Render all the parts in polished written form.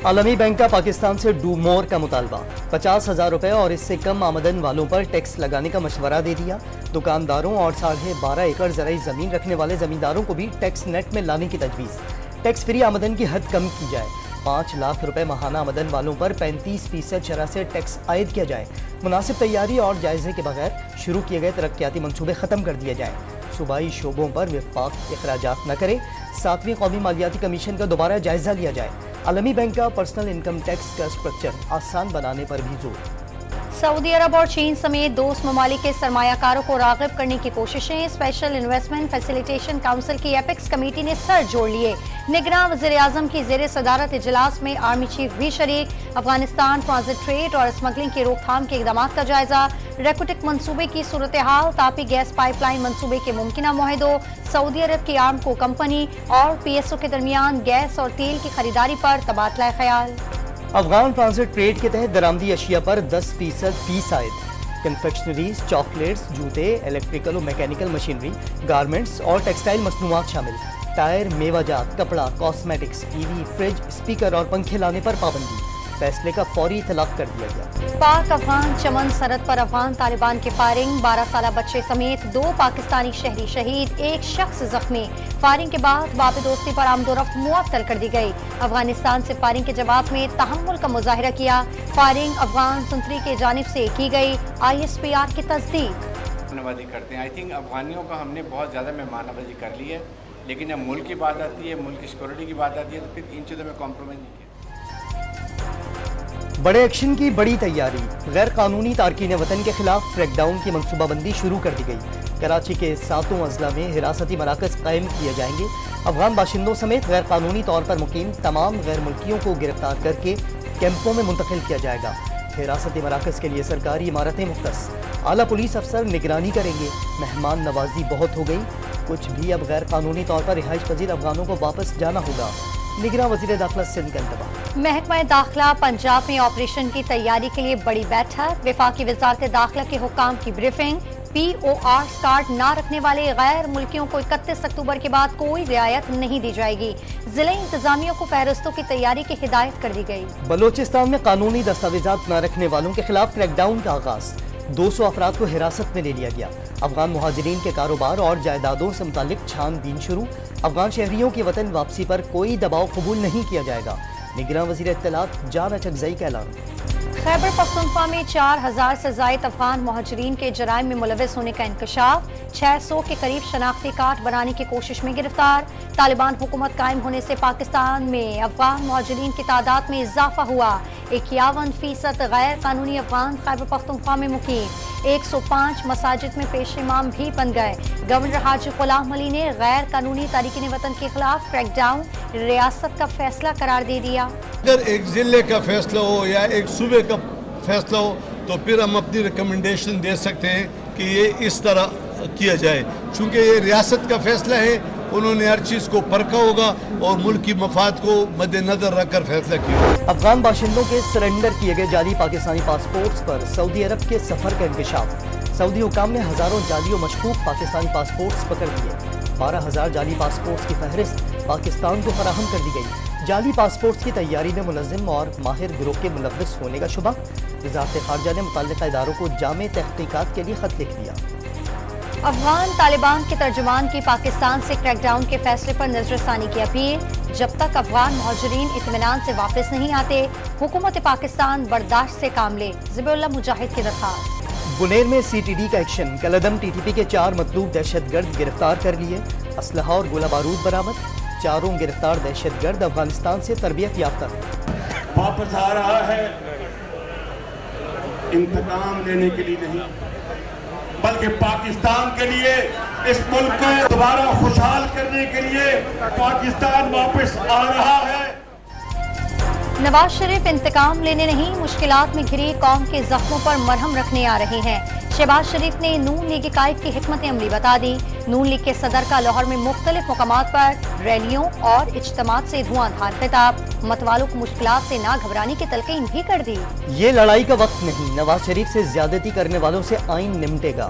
عالمی بینک کا پاکستان سے ڈو مور کا مطالبہ، 50,000 روپے اور اس سے کم آمدن والوں پر ٹیکس لگانے کا مشورہ دے دیا۔ دکانداروں اور 12.5 ایکڑ زرعی زمین رکھنے والے زمینداروں کو بھی ٹیکس نیٹ میں لانے کی تجویز۔ ٹیکس فری آمدن کی حد کم کی جائے، 5 لاکھ روپے ماہانہ آمدن والوں پر 35% شرح سے ٹیکس عائد کیا جائے۔ مناسب تیاری اور جائزے کے بغیر شروع کیے گئے ترقیاتی منصوبے ختم کر دیے جائیں۔ صوبائی شعبوں پر وفاق اخراجات نہ کرے۔ 7ویں قومی مالیاتی کمیشن کا دوبارہ جائزہ لیا جائے۔ عالمی بینک کا پرسنل انکم ٹیکس کا اسٹرکچر آسان بنانے پر بھی زور۔ سعودی عرب اور چین سمیت دوست ممالک کے سرمایہ کاروں کو راغب کرنے کی کوششیں۔ اسپیشل انویسٹمنٹ فیسیلیٹیشن کونسل کی ایپیکس کمیٹی نے سر جوڑ لیے۔ نگراں وزیر اعظم کی زیر صدارت اجلاس میں آرمی چیف بھی شریک۔ افغانستان ٹرانزٹ ٹریڈ اور اسمگلنگ کی روک تھام کے اقدامات کا جائزہ۔ ریکوٹک منصوبے کی صورتحال، تاپی گیس پائپ لائن منصوبے کے ممکنہ معاہدوں، سعودی عرب کی آرامکو کمپنی اور پی ایس او کے درمیان گیس اور تیل کی خریداری پر تبادلہ خیال۔ افغان ٹرانزٹ ٹریڈ کے تحت درآمدی اشیاء پر 10% فیس عائد۔ کنفیکشنریز، چاکلیٹس، جوتے، الیکٹریکل و میکینیکل مشینری، گارمنٹس اور ٹیکسٹائل مصنوعات شامل۔ ٹائر، میوہ جات، کپڑا، cosmetics, T V, fridge, speaker اور پنکھے لانے پر پابندی۔ فیصلے کا فوری اطلاق کر دیا گیا۔ پاک افغان چمن سرحد پر افغان طالبان کی فائرنگ، 12 سالہ بچے سمیت 2 پاکستانی شہری شہید، 1 شخص زخمی۔ فائرنگ کے بعد باب دوستی پر آمد و رفت معطل کر دی گئی۔ افغانستان سے فائرنگ کے جواب میں تحمل کا مظاہرہ کیا۔ فائرنگ افغان سنتری کی جانب سے کی گئی، ISPR کی تصدیق۔ نوازی کرتے ہیں۔ آئی تھنک افغانیوں کا ہم نے بہت زیادہ مہمان نوازی کر لی ہے، لیکن جب ملک کی بات آتی ہے، ملک کی سیکورٹی کی بات آتی ہے، تو پھر ان چیزوں میں کمپرومائز نہیں کیا۔ بڑے ایکشن کی بڑی تیاری، غیر قانونی تارکین وطن کے خلاف کریک ڈاؤن کی منصوبہ بندی شروع کر دی گئی۔ کراچی کے 7 اضلاع میں حراستی مراکز قائم کیے جائیں گے۔ افغان باشندوں سمیت غیر قانونی طور پر مقیم تمام غیر ملکیوں کو گرفتار کر کے کیمپوں میں منتقل کیا جائے گا۔ حراستی مراکز کے لیے سرکاری عمارتیں مختص، اعلیٰ پولیس افسر نگرانی کریں گے۔ مہمان نوازی بہت ہو گئی، کچھ بھی اب غیر قانونی طور پر رہائش پذیر افغانوں کو واپس جانا ہوگا۔ نگراں وزیر داخلہ سندھ کا انتباہ۔ محکمہ داخلہ پنجاب میں آپریشن کی تیاری کے لیے بڑی بیٹھک، وفاقی وزارت داخلہ کے حکام کی بریفنگ۔ POR کارڈ نہ رکھنے والے غیر ملکیوں کو 31 اکتوبر کے بعد کوئی رعایت نہیں دی جائے گی۔ ضلعی انتظامیہ کو فہرستوں کی تیاری کی ہدایت کر دی گئی۔ بلوچستان میں قانونی دستاویزات نہ رکھنے والوں کے خلاف کریک ڈاؤن کا آغاز، 200 افراد کو حراست میں لے لیا گیا۔ افغان مہاجرین کے کاروبار اور جائیدادوں سے متعلق چھان بین شروع۔ افغان شہریوں کی وطن واپسی پر کوئی دباؤ قبول نہیں کیا جائے گا، نگراں وزیر اطلاعات جان اچکزئی کا اعلان۔ خیبر پختونخوا میں 4000 سے زائد افغان مہاجرین کے جرائم میں ملوث ہونے کا انکشاف، 600 کے قریب شناختی کارڈ بنانے کی کوشش میں گرفتار۔ طالبان حکومت قائم ہونے سے پاکستان میں افغان مہاجرین کی تعداد میں اضافہ ہوا، 51% غیر قانونی افغان خیبر پختونخوا میں مقیم، 105 مساجد میں پیش امام بھی بن گئے۔ گورنر حاجی غلام علی نے غیر قانونی تارکین وطن کے خلاف کریک ڈاؤن ریاست کا فیصلہ قرار دے دیا۔ اگر ایک ضلع کا فیصلہ ہو یا ایک صوبے کا فیصلہ ہو تو پھر ہم اپنی ریکمنڈیشن دے سکتے ہیں کہ یہ اس طرح کیا جائے، چونکہ یہ ریاست کا فیصلہ ہے، انہوں نے ہر چیز کو پرکھا ہوگا اور ملک کی مفاد کو مد نظر رکھ کر فیصلہ کیا۔ افغان باشندوں کے سرنڈر کیے گئے جعلی پاکستانی پاسپورٹس پر سعودی عرب کے سفر کا انکشاف۔ سعودی حکام نے ہزاروں جعلی و مشکوک پاکستانی پاسپورٹس پکڑ لیے۔ 12,000 جعلی پاسپورٹس کی فہرست پاکستان کو فراہم کر دی گئی۔ جعلی پاسپورٹس کی تیاری میں ملزم اور ماہر گروہ کے ملوث ہونے کا شبہ، وزارت خارجہ نے متعلقہ اداروں کو جامع تحقیقات کے لیے خط لکھ دیا۔ افغان طالبان کے ترجمان کی پاکستان سے کریک ڈاؤن کے فیصلے پر نظر ثانی کی اپیل، جب تک افغان مہاجرین اطمینان سے واپس نہیں آتے حکومت پاکستان برداشت سے کام لے، ذبیح اللہ مجاہد کی درخواست۔ بنیر میں CTD کا ایکشن، کالعدم TTP کے 4 مطلوب دہشت گرد گرفتار کر لیے، اسلحہ اور گولہ بارود برآمد۔ چاروں گرفتار دہشت گرد افغانستان سے تربیت یافتہ واپس آ رہا ہے، انتقام لینے کے لیے نہیں بلکہ پاکستان کے لیے، اس ملک کو دوبارہ خوشحال کرنے کے لیے پاکستان واپس آ رہا ہے۔ نواز شریف انتقام لینے نہیں، مشکلات میں گھری قوم کے زخموں پر مرہم رکھنے آ رہے ہیں۔ شہباز شریف نے نون لیگ قائد کی حکمت عملی بتا دی۔ نون لیگ کے صدر کا لاہور میں مختلف مقامات پر ریلیوں اور اجتماعات سے دھواں دھار خطاب، متوالوں کو مشکلات سے نہ گھبرانے کی تلقین بھی کر دی۔ یہ لڑائی کا وقت نہیں، نواز شریف سے زیادتی کرنے والوں سے آئین نمٹے گا۔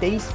23